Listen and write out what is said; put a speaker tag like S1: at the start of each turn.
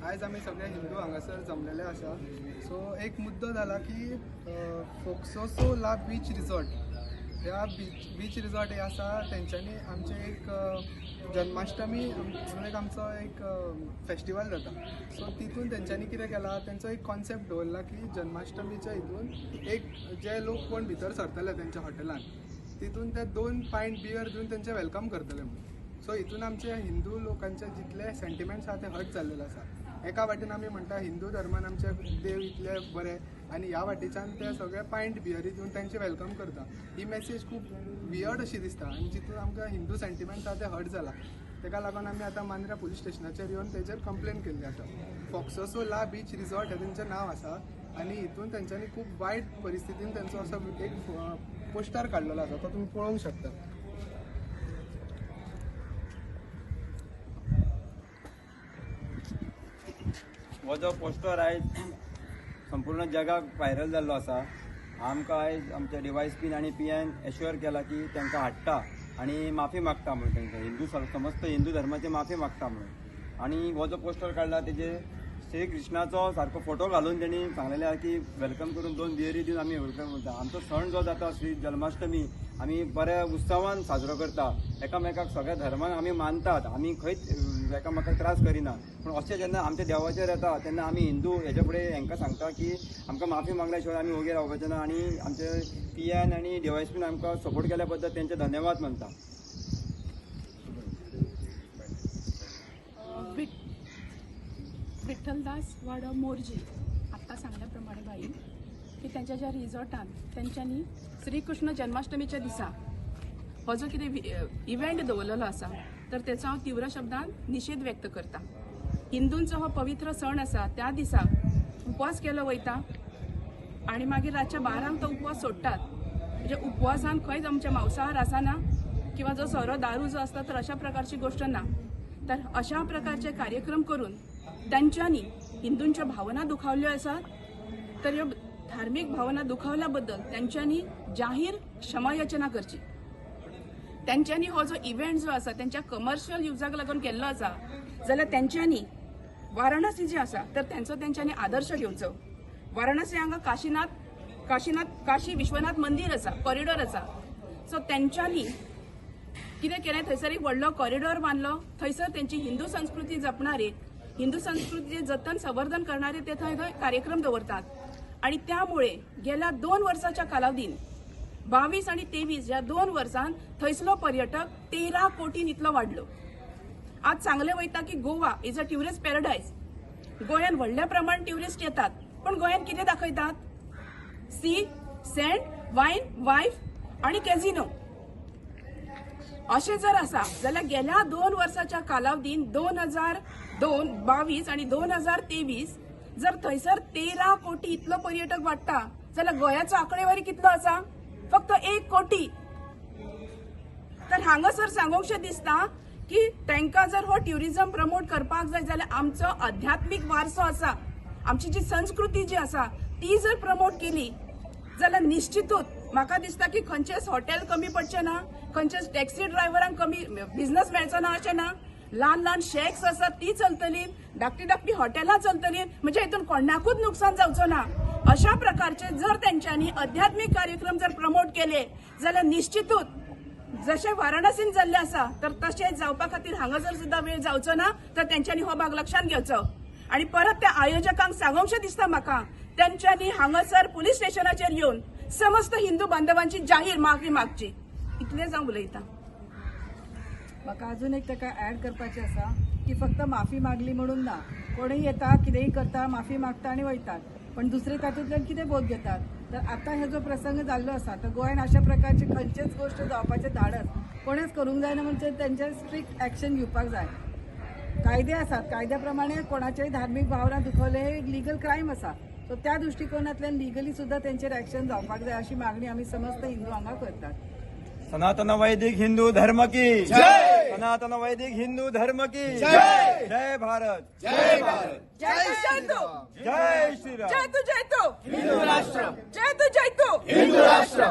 S1: आज आम्ही सगळे हिंदू हांगासर जमलेले आसा। सो एक मुद्दो जाला की फोक्सोसो ला बीच रिसॉर्ट ह्या बीच रिसॉर्ट हे आसा तेंच्यांनी आमचे एक जन्माष्टमी म्हणून एक आमचो एक फेस्टिवल जाता। सो तितून तेंच्यांनी कितें केलां, तेंचो एक कॉन्सेप्ट दवरला की जन्माष्टमीच्या हितून एक जे लोक कोण भितर सरतले तेंच्या हॉटेलान तितून ते 2 पायंट बियर दिवन तेंचे वेलकम करतले म्हणून। सो हितून आमचे हिंदू लोकांचे जितले सेंटिमेंट्स आसा ते हर्ट जाल्लेले आसा। एका वाटेन आमी म्हणटा हिंदू धर्मान आमचे देव इतले बरे आनी ह्या वाटेच्यान ते सगळे पायंट बियरी दिवन तांचे वेलकम करता। ही मेसेज खूब वियर्ड अशी दिसता आनी जितून आमकां हिंदू सेंटिमेंट्स आसा ते हर्ट जाला। तेका लागून आमी आतां मांद्रा पुलीस स्टेशनाचेर येवन तेजेर कंप्लेन केल्ली आसा। फोक्सोसो ला बीच रिसॉर्ट हे तेंचें नांव आसा आनी हितून तेंच्यांनी खूब वायट परिस्थितीन तेंचो असो एक पोस्टर काडलेलो आसा, तो तुमी पळोवंक शकता।
S2: हो जो पोस्टर आयज संपूर्ण जगाक व्हायरल जाल्लो आसा, आमकां आयज आमच्या DYSP आनी PN एश्युअर केला की तांकां हाडटा आनी माफी मागता म्हणून तांकां हिंदू समस्त हिंदू धर्माची माफी मागता म्हणून। आनी हो जो पोस्टर काडला तेजे श्री कृष्णाचो सारको फोटो घालून तेणी सांगलेले आसा की वेलकम करून 2 बियरी दिवन आमी वेलकम करता। आमचो सण जो जाता श्री जन्माष्टमी आमी बऱ्या उत्सवान साजरो करता, एकामेकाक सगळ्या धर्मान आमी मानतात, आमी खंयच एकामेकाक त्रास करिना। पूण अशें जेन्ना आमच्या देवाचेर येता तेन्ना आमी हिंदू हेजे फुडें हांकां सांगता की आमकां माफी मागल्या शिवाय आमी वगैरे रावपाचें ना आनी आमचे PN आनी DYSP आमकां सपोर्ट केल्या बद्दल तेंचे धन्यवाद म्हणटा।
S3: विठ्ठलदास वाडो मोर्जे आत्ता सांगल्याप्रमाणे बाई की त्यांच्या ज्या रिसॉर्टान तेंच्यांनी श्रीकृष्ण जन्माष्टमीच्या दिसा हो जो कितें इव्हेंट दवरलेलो आसा तर तेचो हांव तीव्र शब्दान निषेध व्यक्त करता। हिंदूंचो हो पवित्र सण आसा त्या दिसा उपवास केलो वयता आनी मागीर रातच्या 12 तो उपवास सोडटात। म्हणजे उपवासान खंयच आमचे मांसाहार आसना किंवा जो सोरो दारू जो असता तर अशा प्रकारची गोष्ट ना। तर अशा प्रकारचे कार्यक्रम करून त्यांच्यानी हिंदूंच्या भावना दुखावल्यो आसात, तर ह्यो धार्मिक भावना दुखावल्या बद्दल त्यांच्यानी जाहीर क्षमायाचना करची। त्यांच्यानी हो जो इव्हेंट जो आसा त्यांच्या कमर्शियल युजाक लागून केल्लो आसा जाल्यार त्यांच्यानी वाराणसी जे आसा तर त्यांच्यानी आदर्श घेवचो। वाराणसी हांगा काशी विश्वनाथ मंदिर आसा, कॉरिडॉर आसा। सो त्यांच्यानी कितें केलें, थंयसर एक व्हडलो कॉरिडॉर बांदलो, थंयसर तेंची हिंदू संस्कृती जपणारे हिंदू संस्कृतीचे जतन संवर्धन करणारे ते थंय कार्यक्रम दवरतात। आणि त्यामुळे गेल्या 2 वर्षाच्या कालावधीन 22 आणि 23 या 2 वर्षांत थंयसलो पर्यटक 13 कोटीन इतलो वाढलो। आज सांगले वयता की Goa is a tourist paradise. गोंयान व्हडल्या प्रमाण ट्युरिस्ट येतात, पण गोंयान कितें दाखयतात? सी, सँड, वायन, वायफ आणि कॅझिनो। अशें जर आसा जाल्यार गेल्या 2 वर्षाच्या कालावधीन 2022 आणि 2023 जर थंयसर 13 कोटी इतलो पर्यटक वाडटा जाल्यार गोंयाचो आंकडेवारी कितलो आसा? फक्त 1 कोटी। तर हांगासर सांगूंकशें दिसता की तांकां जर हो ट्युरिझम प्रमोट करपाक जाय जाल्यार आमचो आध्यात्मीक वारसो आसा, आमची जी संस्कृती जी आसा ती जर प्रमोट केली जाल्यार निश्चितूच म्हाका दिसता की खंयचेच हॉटेल कमी पडचे ना, खंयचेच टॅक्सी ड्रायव्हरांक कमी बिझनेस मेळचो ना अशें ना। ल्हान शेक्स आसात ती चलतली, धाकटी हॉटेलां चलतली, म्हणजे हितून कोणाकूच नुकसान जावचो ना। अशा प्रकारचे जर त्यांच्यानी आध्यात्मिक कार्यक्रम जर प्रमोट केले जाल्यार निश्चितूच जशे वाराणसीन जाल्ले आसा तर तशेंच जावपा खातीर हांगा जर सुद्धा वेळ जावचो ना, तर त्यांच्यानी हो भाग लक्षात घेवचो। आणि परत त्या आयोजकांक सांगूंकशें दिसता म्हाका त्यांच्यानी हांगासर पुलीस स्टेशनाचेर येवन समस्त हिंदू बांधवांची जाहीर माफी मागची। इतलें जावं उलयता।
S4: म्हाका अजून एक ताका ऍड करपाचें आसा की फक्त माफी मागली म्हणून ना, कोणीय येता कितेंय करता माफी मागता आनी वयतात, पण दुसरे तातूंतल्यान कितें बोध घेतात? तर आता हे जो प्रसंग जाल्लो आसा तर गोंयान अशा प्रकारची खंयचेच गोष्ट जावपाचें धाडस कोणेच करूंक जायना, म्हणजे तेंचेर स्ट्रिक्ट ऍक्शन घेवपाक जाय। कायदे आसात, कायद्या प्रमाणे कोणाच्याय धार्मीक भावना दुखवले हे एक लीगल क्रायम आसा। सो त्या दृष्टिकोनांतल्यान लिगली सुद्धा तेंचेर ऍक्शन जावपाक जाय अशी मागणी आमी समस्त हिंदू हांगा करतात।
S2: सनातन वैदिक हिंदू धर्म की जय। सनातन वैदिक हिंदू धर्म की जय। जय भारत,
S3: जय भारत, जय
S2: जय श्रीराम,
S3: जय तू हिंदू राष्ट्र, जय तू हिंदू राष्ट्र।